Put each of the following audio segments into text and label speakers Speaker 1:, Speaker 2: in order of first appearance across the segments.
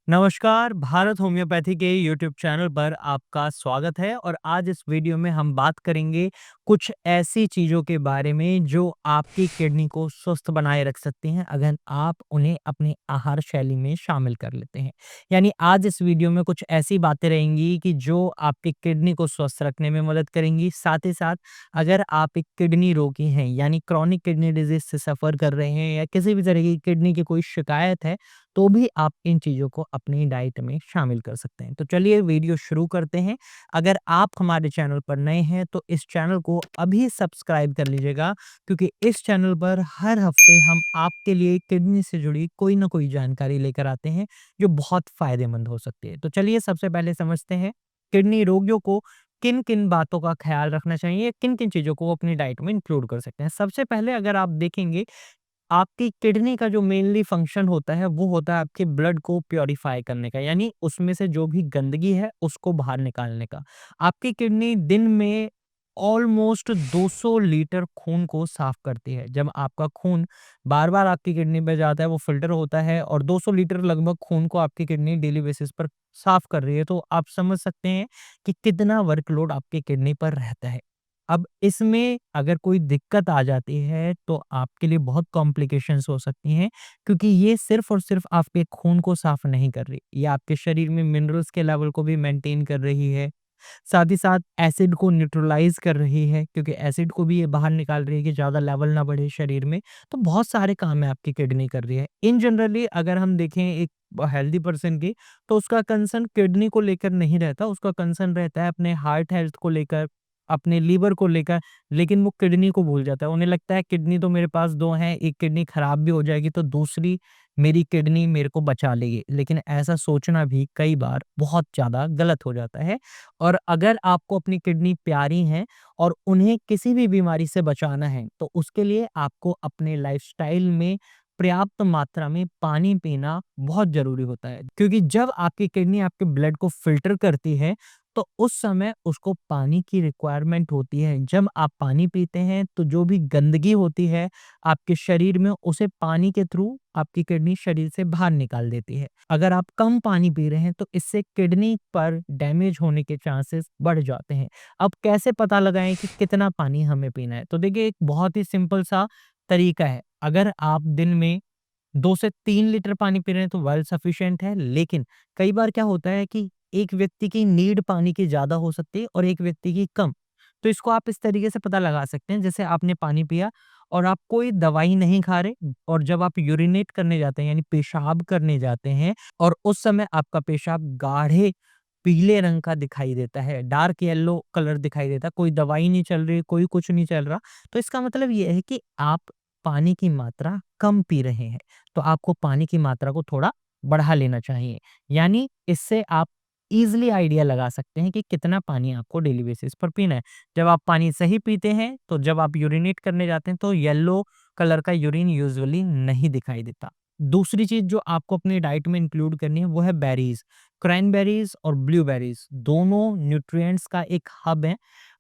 Speaker 1: नमस्कार, भारत होम्योपैथी के YouTube channel पर आपका स्वागत है और आज इस वीडियो में हम बात करेंगे कुछ ऐसी चीज़ों के बारे में जो आपकी किडनी को स्वस्थ बनाए रख सकती हैं अगर आप उन्हें अपनी आहार शैली में शामिल कर लेते हैं। यानी आज इस वीडियो में कुछ ऐसी बातें रहेंगी कि जो आपकी किडनी को स्वस्थ रखने में मदद करेंगी। साथ ही साथ अगर आप एक किडनी रोगी हैं यानी क्रॉनिक किडनी डिजीज़ से सफ़र कर रहे हैं या किसी भी तरह की किडनी की कोई शिकायत है तो भी आप इन चीज़ों को अपनी डाइट में शामिल कर सकते हैं। तो चलिए वीडियो शुरू करते हैं। अगर आप हमारे चैनल पर नए हैं तो इस चैनल को अभी सब्सक्राइब कर लीजिएगा क्योंकि इस चैनल पर हर हफ्ते हम आपके लिए किडनी से जुड़ी कोई ना कोई जानकारी लेकर आते हैं जो बहुत फ़ायदेमंद हो सकती है। तो चलिए सबसे पहले समझते हैं किडनी रोगियों को किन-किन बातों का ख़्याल रखना चाहिए, किन-किन चीज़ों को वो अपनी डाइट में इंक्लूड कर सकते हैं। सबसे पहले अगर आप देखेंगे आपकी किडनी का जो मेनली फंक्शन होता है, वो होता है आपके ब्लड को प्यूरिफाई करने का, यानी उसमें से जो भी गंदगी है, उसको बाहर निकालने का। आपकी किडनी दिन में ऑलमोस्ट 200 लीटर खून को साफ करती है। जब आपका खून बार-बार आपकी किडनी में जाता है, वो फ़िल्टर होता है और 200 लीटर लगभग खून को आपकी किडनी डेली बेसिस पर साफ कर रही है, तो आप समझ सकते हैं कि कितना वर्कलोड आपकी किडनी पर रहता है। अब इसमें अगर कोई दिक्कत आ जाती है तो आपके लिए बहुत कॉम्प्लिकेशंस हो सकती हैं क्योंकि ये सिर्फ़ और सिर्फ़ आपके खून को साफ़ नहीं कर रही, ये आपके शरीर में मिनरल्स के लेवल को भी मेंटेन कर रही है। साथ ही साथ एसिड को न्यूट्रलाइज़ कर रही है क्योंकि एसिड को भी ये बाहर निकाल रही है कि ज़्यादा लेवल ना बढ़े शरीर में। तो बहुत सारे काम है आपकी किडनी कर रही है। इन जनरली अगर हम देखें एक हेल्दी पर्सन की तो उसका कंसर्न किडनी को लेकर नहीं रहता, उसका कंसर्न रहता है अपने हार्ट हेल्थ को लेकर, अपने लीवर को लेकर, लेकिन वो किडनी को भूल जाता है। उन्हें लगता है किडनी तो मेरे पास 2 हैं, एक किडनी खराब भी हो जाएगी तो दूसरी मेरी किडनी मेरे को बचा लेगी। लेकिन ऐसा सोचना भी कई बार बहुत ज़्यादा गलत हो जाता है। और अगर आपको अपनी किडनी प्यारी हैं और उन्हें किसी भी बीमारी से बचाना है, तो उसके लिए आपको अपने लाइफ़स्टाइल में पर्याप्त मात्रा में पानी पीना बहुत ज़रूरी होता है। क्योंकि जब आपकी किडनी आपके ब्लड को फ़िल्टर करती है, तो उस समय उसको पानी की रिक्वायरमेंट होती है। जब आप पानी पीते हैं, तो जो भी गंदगी होती है आपके शरीर में, उसे पानी के थ्रू आपकी किडनी शरीर से बाहर निकाल देती है। अगर आप कम पानी पी रहे हैं तो इससे किडनी पर डैमेज होने के चांसेस बढ़ जाते हैं। अब कैसे पता लगाएँ कि कितना पानी हमें पीना है? तो देखिए एक बहुत ही सिंपल सा तरीका है। अगर आप दिन में 2 से 3 लीटर पानी पी रहे हैं तो वेल सफिशिएंट है, लेकिन कई बार क्या होता है कि एक व्यक्ति की नीड पानी की ज़्यादा हो सकती है और एक व्यक्ति की कम। तो इसको आप इस तरीके से पता लगा सकते हैं जैसे आपने पानी पिया और आप कोई दवाई नहीं खा रहे और जब आप यूरिनेट करने जाते हैं यानी पेशाब करने जाते हैं और उस समय आपका पेशाब गाढ़े पीले रंग का दिखाई देता है, डार्क येलो कलर दिखाई देता है, कोई दवाई नहीं चल रही, कोई कुछ नहीं चल रहा, तो इसका मतलब ये है कि आप पानी की मात्रा कम पी रहे हैं। तो आपको पानी की मात्रा को थोड़ा बढ़ा लेना चाहिए। यानी इससे आप ईज़िली आइडिया लगा सकते हैं कि कितना पानी आपको डेली बेसिस पर पीना है। जब आप पानी सही पीते हैं, तो जब आप यूरिनेट करने जाते हैं, तो येलो कलर का यूरिन यूजुअली नहीं दिखाई देता। दूसरी चीज़ जो आपको अपनी डाइट में इंक्लूड करनी है, वो है बेरीज़। क्रैनबेरीज़ और ब्लूबेरीज़ दोनों न्यूट्रिएंट्स का एक हब है।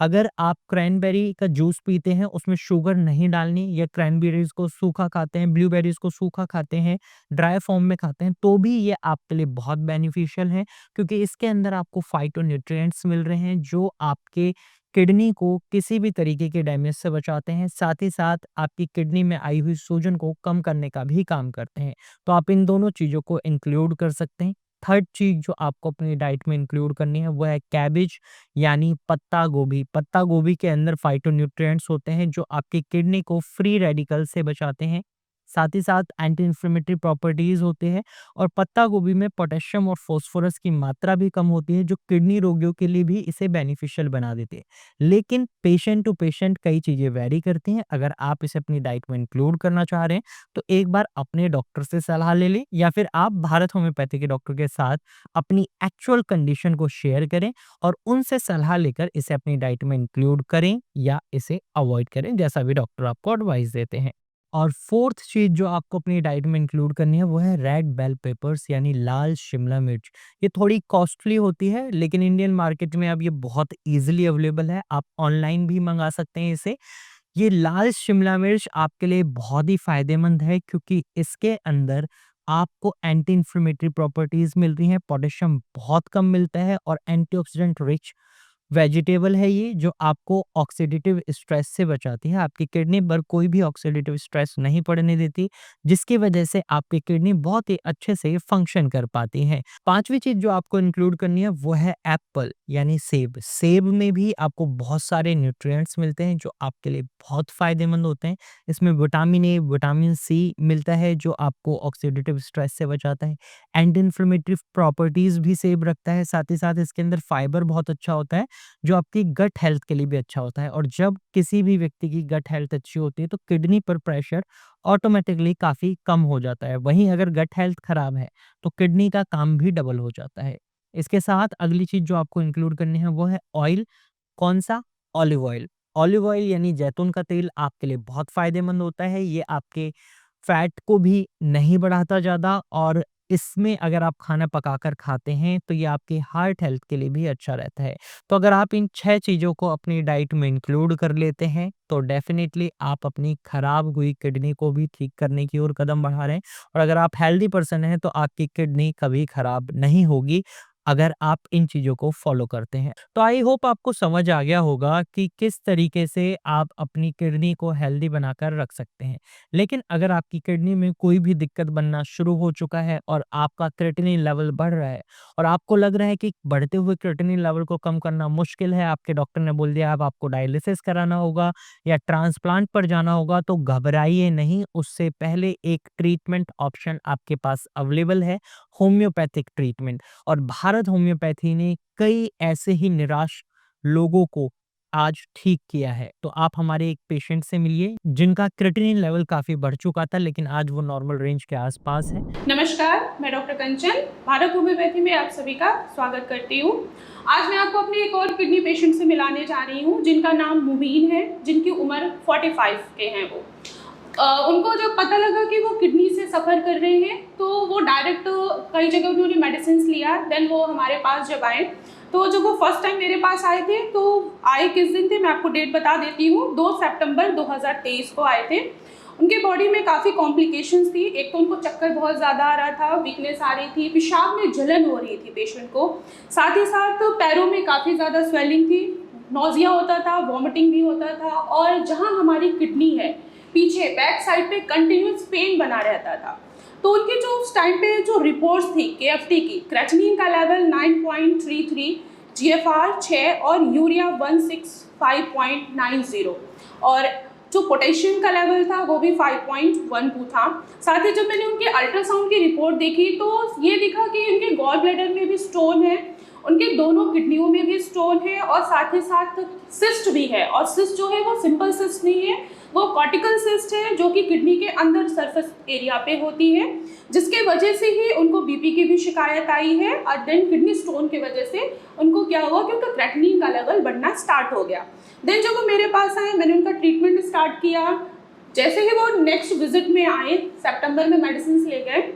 Speaker 1: अगर आप क्रैनबेरी का जूस पीते हैं, उसमें शुगर नहीं डालनी या क्रैनबेरीज़ को सूखा खाते हैं, ब्लूबेरीज़ को सूखा खाते हैं, ड्राई फॉर्म में खाते हैं, तो भी ये आपके लिए बहुत बेनिफिशियल है क्योंकि इसके अंदर आपको फाइटोन्यूट्रिएंट्स मिल रहे हैं जो आपके किडनी को किसी भी तरीके के डैमेज से बचाते हैं। साथ ही साथ आपकी किडनी में आई हुई सूजन को कम करने का भी काम करते हैं। तो आप इन दोनों चीज़ों को इंक्लूड कर सकते हैं। थर्ड चीज़ जो आपको अपनी डाइट में इंक्लूड करनी है वो है कैबेज यानी पत्ता गोभी। पत्ता गोभी के अंदर फाइटोन्यूट्रिएंट्स होते हैं जो आपकी किडनी को फ्री रेडिकल से बचाते हैं। साथ ही साथ एंटी इन्फ्लेमेटरी प्रॉपर्टीज़ होते हैं और पत्ता गोभी में पोटेशियम और फास्फोरस की मात्रा भी कम होती है जो किडनी रोगियों के लिए भी इसे बेनिफिशियल बना देते हैं। लेकिन पेशेंट टू पेशेंट कई चीज़ें वैरी करती हैं। अगर आप इसे अपनी डाइट में इंक्लूड करना चाह रहे हैं तो एक बार अपने डॉक्टर से सलाह ले लें या फिर आप भारत होम्योपैथी के डॉक्टर के साथ अपनी एक्चुअल कंडीशन को शेयर करें और उनसे सलाह लेकर इसे अपनी डाइट में इंक्लूड करें या इसे अवॉइड करें जैसा भी डॉक्टर आपको एडवाइस देते हैं। और फोर्थ चीज़ जो आपको अपनी डाइट में इंक्लूड करनी है वो है रेड बेल पेपर्स यानी लाल शिमला मिर्च। ये थोड़ी कॉस्टली होती है लेकिन इंडियन मार्केट में अब ये बहुत ईज़िली अवेलेबल है। आप ऑनलाइन भी मंगा सकते हैं इसे। ये लाल शिमला मिर्च आपके लिए बहुत ही फ़ायदेमंद है क्योंकि इसके अंदर आपको एंटी इन्फ्लेमेटरी प्रॉपर्टीज़ मिल रही हैं, पोटेशियम बहुत कम मिलता है और एंटीऑक्सीडेंट रिच वेजिटेबल है ये, जो आपको ऑक्सीडेटिव स्ट्रेस से बचाती है। आपकी किडनी पर कोई भी ऑक्सीडेटिव स्ट्रेस नहीं पड़ने देती, जिसकी वजह से आपकी किडनी बहुत ही अच्छे से फंक्शन कर पाती है। 5वीं चीज़ जो आपको इंक्लूड करनी है वो है एप्पल यानी सेब। सेब में भी आपको बहुत सारे न्यूट्रिएंट्स मिलते हैं जो आपके लिए बहुत फ़ायदेमंद होते हैं। इसमें विटामिन ए, विटामिन सी मिलता है जो आपको ऑक्सीडेटिव स्ट्रेस से बचाता है। एंटी इन्फ्लेमेटरी प्रॉपर्टीज़ भी सेब रखता है, साथ ही साथ इसके अंदर फाइबर बहुत अच्छा होता है जो आपकी गट हेल्थ के लिए भी अच्छा होता है। और जब किसी भी व्यक्ति की गट हेल्थ अच्छी होती है तो किडनी पर प्रेशर ऑटोमेटिकली काफ़ी कम हो जाता है। वहीं अगर गट हेल्थ खराब है तो किडनी का काम भी डबल हो जाता है। इसके साथ अगली चीज़ जो आपको इंक्लूड करनी है वो है ऑयल। कौन-सा? Olive oil. ऑलिव ऑयल यानी जैतून का तेल आपके लिए बहुत फ़ायदेमंद होता है। ये आपके फैट को भी नहीं बढ़ाता ज़्यादा और इसमें अगर आप खाना पकाकर खाते हैं तो ये आपके हार्ट हेल्थ के लिए भी अच्छा रहता है। तो अगर आप इन 6 चीज़ों को अपनी डाइट में इंक्लूड कर लेते हैं तो डेफ़िनेटली आप अपनी खराब हुई किडनी को भी ठीक करने की ओर कदम बढ़ा रहे हैं। और अगर आप हेल्दी पर्सन हैं तो आपकी किडनी कभी खराब नहीं होगी, अगर आप इन चीज़ों को फ़ॉलो करते हैं। तो आई होप आपको समझ आ गया होगा कि किस तरीके से आप अपनी किडनी को हेल्दी बनाकर रख सकते हैं। लेकिन अगर आपकी किडनी में कोई भी दिक्कत बनना शुरू हो चुका है और आपका क्रेटिनिन लेवल बढ़ रहा है और आपको लग रहा है कि बढ़ते हुए क्रेटिनिन लेवल को कम करना मुश्किल है, आपके डॉक्टर ने बोल दिया अब आपको डायलिसिस कराना होगा या ट्रांसप्लांट पर जाना होगा, तो घबराइए नहीं। उससे पहले एक ट्रीटमेंट ऑप्शन आपके पास अवेलेबल है, होम्योपैथिक ट्रीटमेंट। और भारत होम्योपैथी ने कई ऐसे ही निराश लोगों को आज ठीक किया है। तो आप हमारे एक पेशेंट से मिलिए जिनका क्रेटिनिन लेवल काफ़ी बढ़ चुका था लेकिन आज वो नॉर्मल रेंज के आसपास है।
Speaker 2: नमस्कार, मैं डॉक्टर कंचन भारत होम्योपैथी में आप सभी का स्वागत करती हूँ। आज मैं आपको अपने एक और किडनी पेशेंट से मिलाने जा रही हूँ जिनका नाम मुबीन है, जिनकी उम्र 45 के हैं वो। उनको जब पता लगा कि वो किडनी से सफ़र कर रहे हैं तो वो डायरेक्ट कई जगह उन्होंने मेडिसिन लिया। देन वो हमारे पास जब आए तो जब वो फर्स्ट टाइम मेरे पास आए थे तो आए किस दिन थे मैं आपको डेट बता देती हूँ। 2 सितंबर 2023 को आए थे। उनके बॉडी में काफ़ी कॉम्प्लिकेशंस थी। एक तो उनको चक्कर बहुत ज़्यादा आ रहा था, वीकनेस आ रही थी, पेशाब में जलन हो रही थी पेशेंट को, साथ ही साथ पैरों में काफ़ी ज़्यादा स्वेलिंग थी, नौजिया होता था, वॉमिटिंग भी होता था और जहाँ हमारी किडनी है पीछे बैक साइड पे कंटिन्यूस पेन बना रहता था। तो उनकी जो उस टाइम पे जो रिपोर्ट्स थी केएफटी की, क्रेटिनिन का लेवल 9.33, जीएफआर 6 और यूरिया 165.90 और जो पोटेशियम का लेवल था वो भी 5.12 था। साथ ही जब मैंने उनके अल्ट्रासाउंड की रिपोर्ट देखी तो ये दिखा कि उनके गॉल ब्लैडर में भी स्टोन है, उनके दोनों किडनियों में भी स्टोन है और साथ ही साथ सिस्ट भी है। और सिस्ट जो है वो सिंपल सिस्ट नहीं है, वो कॉर्टिकल सिस्ट है जो कि किडनी के अंदर सरफेस एरिया पे होती है, जिसके वजह से ही उनको बीपी की भी शिकायत आई है। और देन किडनी स्टोन की वजह से उनको क्या हुआ कि उनका क्रेटिनिन का लेवल बढ़ना स्टार्ट हो गया। देन जब वो मेरे पास आए मैंने उनका ट्रीटमेंट स्टार्ट किया। जैसे ही वो नेक्स्ट विजिट में आए, सितंबर में मेडिसिन ले गए,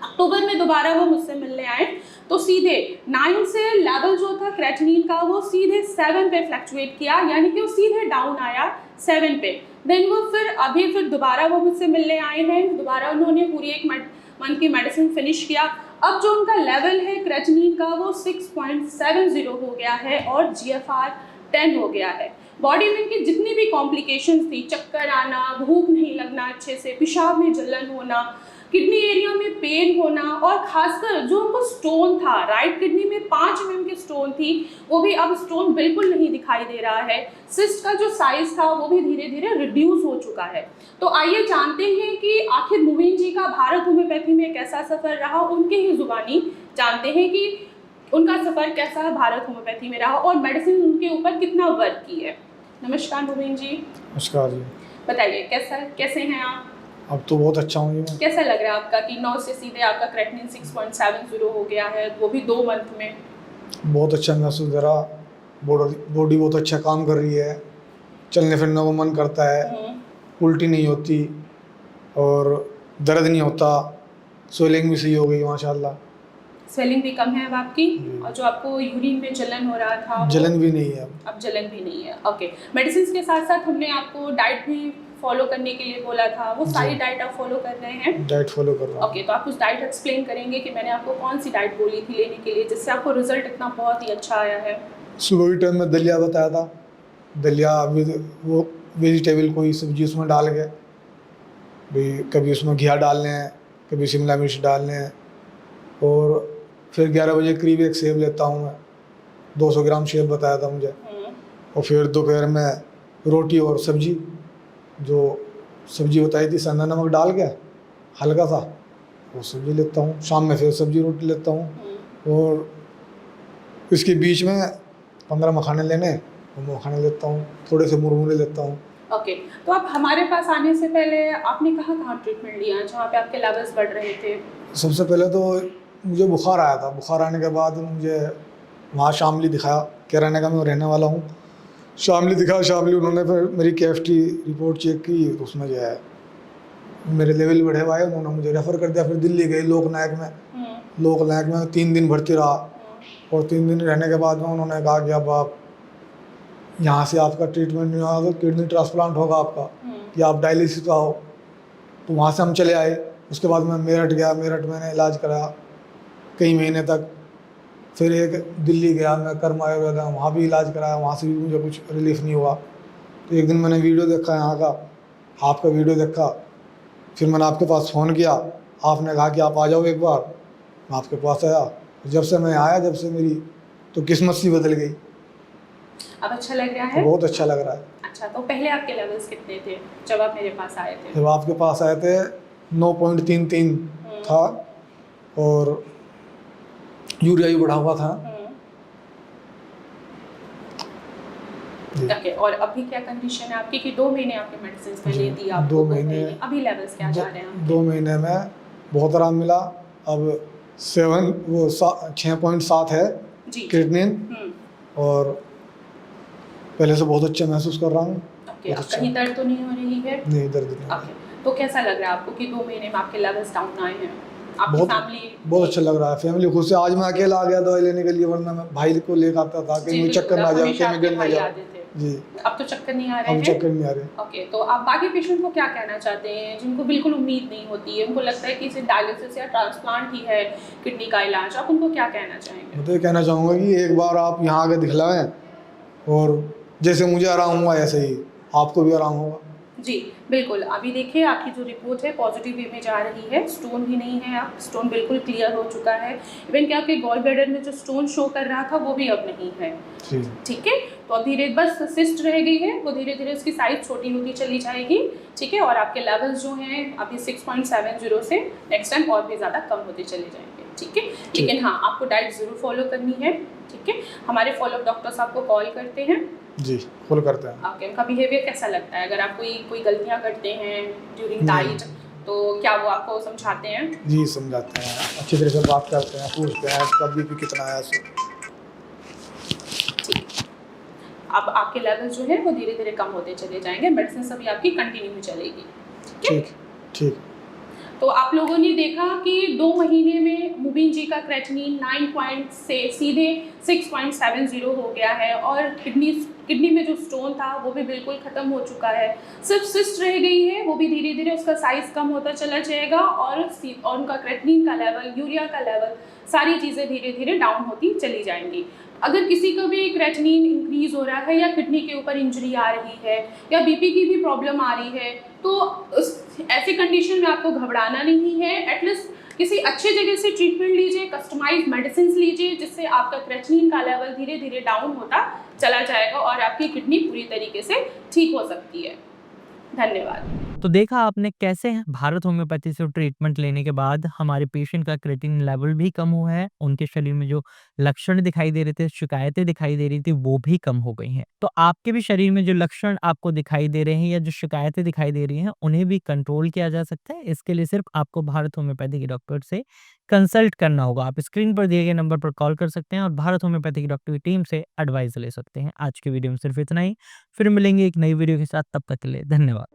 Speaker 2: अक्टूबर में दोबारा वो मुझसे मिलने आए तो सीधे 9 से लेवल जो था क्रेटिनिन का वो सीधे 7 पे फ्लक्चुएट किया, यानी कि वो सीधे डाउन आया 7 पे। देन वो फिर दोबारा वो मुझसे मिलने आए हैं, दोबारा उन्होंने पूरी एक मंथ की मेडिसिन फिनिश किया। अब जो उनका लेवल है क्रेटिनिन का वो 6.70 हो गया है और जीएफआर 10 हो गया है। बॉडी में इनकी जितनी भी कॉम्प्लिकेशंस थी, चक्कर आना, भूख नहीं लगना अच्छे से, पेशाब में जलन होना, किडनी एरिया में पेन होना और खासकर जो उनको स्टोन था राइट किडनी में 5 mm की स्टोन थी, वो भी अब स्टोन बिल्कुल नहीं दिखाई दे रहा है। सिस्ट का जो साइज था वो भी धीरे धीरे रिड्यूस हो चुका है। तो आइए जानते हैं कि आखिर मुबीन जी का भारत होम्योपैथी में कैसा सफ़र रहा, उनके ही जुबानी जानते हैं कि उनका सफ़र कैसा भारत होम्योपैथी में रहा और मेडिसिन उनके ऊपर कितना वर्क की है। नमस्कार मुबीन जी।
Speaker 3: नमस्कार जी।
Speaker 2: बताइए कैसे हैं आप?
Speaker 3: अब तो बहुत अच्छा हूँ जी।
Speaker 2: कैसा लग रहा है आपका कि 9 से सीधे आपका क्रेटिनिन 6.70 हो गया है, वो भी 2 मंथ में?
Speaker 3: बहुत अच्छा महसूस हो रहा, बॉडी बहुत अच्छा काम कर रही है, चलने फिरने को मन करता है, उल्टी नहीं होती और दर्द नहीं होता, स्वेलिंग भी सही हो गई माशाल्लाह।
Speaker 2: स्वेलिंग भी कम है अब आपकी और जो आपको यूरिन में जलन हो रहा था
Speaker 3: जलन भी नहीं है
Speaker 2: अब जलन भी नहीं है। ओके, मेडिसिन के साथ साथ हमने आपको डाइट भी फॉलो करने के लिए बोला था, वो सारी डाइट आप फॉलो कर रहे हैं?
Speaker 3: डाइट फॉलो कर रहा हूँ।
Speaker 2: ओके, तो आप उस डाइट एक्सप्लेन करेंगे कि मैंने आपको कौन सी डाइट बोली थी लेने के लिए जिससे आपको रिजल्ट इतना बहुत ही अच्छा आया है?
Speaker 3: सुबह के टाइम में दलिया बताया था, दलिया वो वेजिटेबल कोई सब्जी उसमें डाल के, भाई कभी उसमें घिया डालने हैं, कभी शिमला मिर्च डालने हैं, और फिर 11 बजे करीब एक सेब लेता हूँ मैं, 200 ग्राम सेब बताया था मुझे। और फिर दोपहर में रोटी और सब्जी, जो सब्जी बताई थी सन्ना नमक डाल के हल्का सा, वो सब्जी लेता हूँ। शाम में फिर सब्जी रोटी लेता हूँ, और इसके बीच में 15 मखाने लेने, वो मखाने लेता हूँ, थोड़े से मुरमुरे लेता हूँ।
Speaker 2: ओके, तो आप हमारे पास आने से पहले आपने कहाँ ट्रीटमेंट लिया जहाँ पे आपके लेवल्स बढ़ रहे थे?
Speaker 3: सबसे पहले तो मुझे बुखार आया था, बुखार आने के बाद मुझे वहाँ शामली दिखाया, कैराना का मैं रहने वाला हूँ। शामली दिखाया, शामली उन्होंने फिर मेरी KFT रिपोर्ट चेक की, तो उसमें जो है मेरे लेवल बढ़े हुए आए, उन्होंने मुझे रेफ़र कर दिया। फिर दिल्ली गई लोकनायक में, लोकनायक में 3 दिन भर्ती रहा, और 3 दिन रहने के बाद में उन्होंने कहा कि अब आप यहाँ से आपका ट्रीटमेंट नहीं होगा तो किडनी ट्रांसप्लांट होगा आपका, या आप डायलिसिस पे आओ। तो वहाँ से हम चले आए। उसके बाद मैं मेरठ गया, मेरठ मैंने इलाज कराया कई महीने तक। फिर एक दिल्ली गया मैं, कर्म आयुर्वेद, वहाँ भी इलाज कराया, वहाँ से भी मुझे कुछ रिलीफ नहीं हुआ। तो एक दिन मैंने वीडियो देखा यहाँ का, आपका वीडियो देखा, फिर मैंने आपके पास फ़ोन किया, आपने कहा कि आप आ जाओ एक बार, मैं आपके पास आया। जब से मैं आया, जब से मेरी तो किस्मत सी बदल गई।
Speaker 2: अब अच्छा लग रहा
Speaker 3: तो
Speaker 2: है?
Speaker 3: बहुत अच्छा लग रहा है।
Speaker 2: अच्छा, तो पहले आपके लेवल्स कितने थे जब आप मेरे पास आए थे?
Speaker 3: जब आपके पास आए थे 9.33 था, और यूरिया भी बढ़ा हुआ था।
Speaker 2: ओके, और अभी क्या कंडीशन है आपकी कि 2 महीने आपके मेडिसिन पहले दी आपको?
Speaker 3: 2 महीने,
Speaker 2: अभी लेवल्स क्या जा रहे हैं?
Speaker 3: 2 महीने में बहुत आराम मिला। अब 6.7 है
Speaker 2: जी
Speaker 3: क्रिएटिनिन, और पहले से बहुत अच्छा महसूस कर रहा हूँ।
Speaker 2: ओके, अब कहीं दर्द तो नहीं हो रही है?
Speaker 3: नहीं, दर्द नहीं।
Speaker 2: ओके, तो कैसा लग रहा है आपको कि 2 महीने में आपके लेवल्स डाउन आए हैं? आपकी फैमिली?
Speaker 3: बहुत अच्छा लग रहा है, फैमिली खुश है। आज मैं अकेला आ गया दवाई लेने के लिए, वरना मैं भाई को लेकर आता था, कहीं मुझे चक्कर ना जाए, कहीं गिर ना जाए। जी,
Speaker 2: अब तो चक्कर नहीं आ रहे हैं?
Speaker 3: अब चक्कर नहीं आ रहे।
Speaker 2: ओके, तो आप बाकी पेशेंट को क्या कहना चाहते हैं जिनको बिल्कुल उम्मीद नहीं होती है, उनको लगता है कि सिर्फ डायलिसिस या ट्रांसप्लांट ही है किडनी का इलाज, आप उनको क्या कहना चाहेंगे?
Speaker 3: मैं तो ये कहना चाहूँगा कि एक बार आप यहाँ आके दिखलाएं, और जैसे मुझे आराम हुआ ऐसे ही आपको भी आराम होगा।
Speaker 2: जी बिल्कुल, अभी देखिए आपकी जो रिपोर्ट है पॉजिटिव वे में जा रही है, स्टोन भी नहीं है, आप स्टोन बिल्कुल क्लियर हो चुका है। इवन कि आपके गॉल ब्लैडर में जो स्टोन शो कर रहा था वो भी अब नहीं है। ठीक है, तो अब धीरे बस सिस्ट रह गई है, वो धीरे धीरे उसकी साइज छोटी होती चली जाएगी। ठीक है, और आपके लेवल्स जो हैं अभी 6.70 से नेक्स्ट टाइम और भी ज़्यादा कम होते चले जाएंगे। ठीक है, लेकिन हाँ आपको डाइट ज़रूर फॉलो करनी है। ठीक है, हमारे फॉलोअप डॉक्टर्स आपको कॉल करते हैं।
Speaker 3: जी, फॉलो करते हैं।
Speaker 2: ओके, उनका बिहेवियर कैसा लगता है? अगर आप कोई गलतियां करते हैं ड्यूरिंग डाइट, तो क्या वो आपको समझाते हैं?
Speaker 3: जी, समझाते हैं, अच्छी तरह से बात करते हैं, पूछते हैं कब बीपी कितना है।
Speaker 2: ठीक, अब आपके लेवल जो है वो धीरे धीरे कम होते चले जाएंगे, मेडिसिन सभी आपकी कंटिन्यू चलेगी। ठीक,
Speaker 3: ठीक।
Speaker 2: तो आप लोगों ने देखा कि 2 महीने में मुबीन जी का क्रेटिनिन 9 पॉइंट से सीधे 6.70 हो गया है, और किडनी में जो स्टोन था वो भी बिल्कुल ख़त्म हो चुका है। सिर्फ सिस्ट रह गई है, वो भी धीरे धीरे उसका साइज़ कम होता चला जाएगा, और उनका क्रेटिनिन का लेवल, यूरिया का लेवल, सारी चीज़ें धीरे धीरे डाउन होती चली जाएंगी। अगर किसी का भी क्रेटिनिन इंक्रीज़ हो रहा है, या किडनी के ऊपर इंजरी आ रही है, या बीपी की भी प्रॉब्लम आ रही है, तो ऐसी कंडीशन में आपको घबराना नहीं है। एटलीस्ट किसी अच्छे जगह से ट्रीटमेंट लीजिए, कस्टमाइज्ड मेडिसिन लीजिए, जिससे आपका क्रेटिनिन का लेवल धीरे धीरे डाउन होता चला जाएगा और आपकी किडनी पूरी तरीके से ठीक हो सकती है। धन्यवाद।
Speaker 1: तो देखा आपने कैसे भारत होम्योपैथी से ट्रीटमेंट लेने के बाद हमारे पेशेंट का क्रेटिनिन लेवल भी कम हुआ है, उनके शरीर में जो लक्षण दिखाई दे रहे थे, शिकायतें दिखाई दे रही थी, वो भी कम हो गई हैं। तो आपके भी शरीर में जो लक्षण आपको दिखाई दे रहे हैं या जो शिकायतें दिखाई दे रही हैं, उन्हें भी कंट्रोल किया जा सकता है। इसके लिए सिर्फ आपको भारत होम्योपैथी के डॉक्टर से कंसल्ट करना होगा। आप स्क्रीन पर दिए गए नंबर पर कॉल कर सकते हैं और भारत होम्योपैथी की डॉक्टर की टीम से एडवाइस ले सकते हैं। आज की वीडियो में सिर्फ इतना ही, फिर मिलेंगे एक नई वीडियो के साथ, तब तक के लिए धन्यवाद।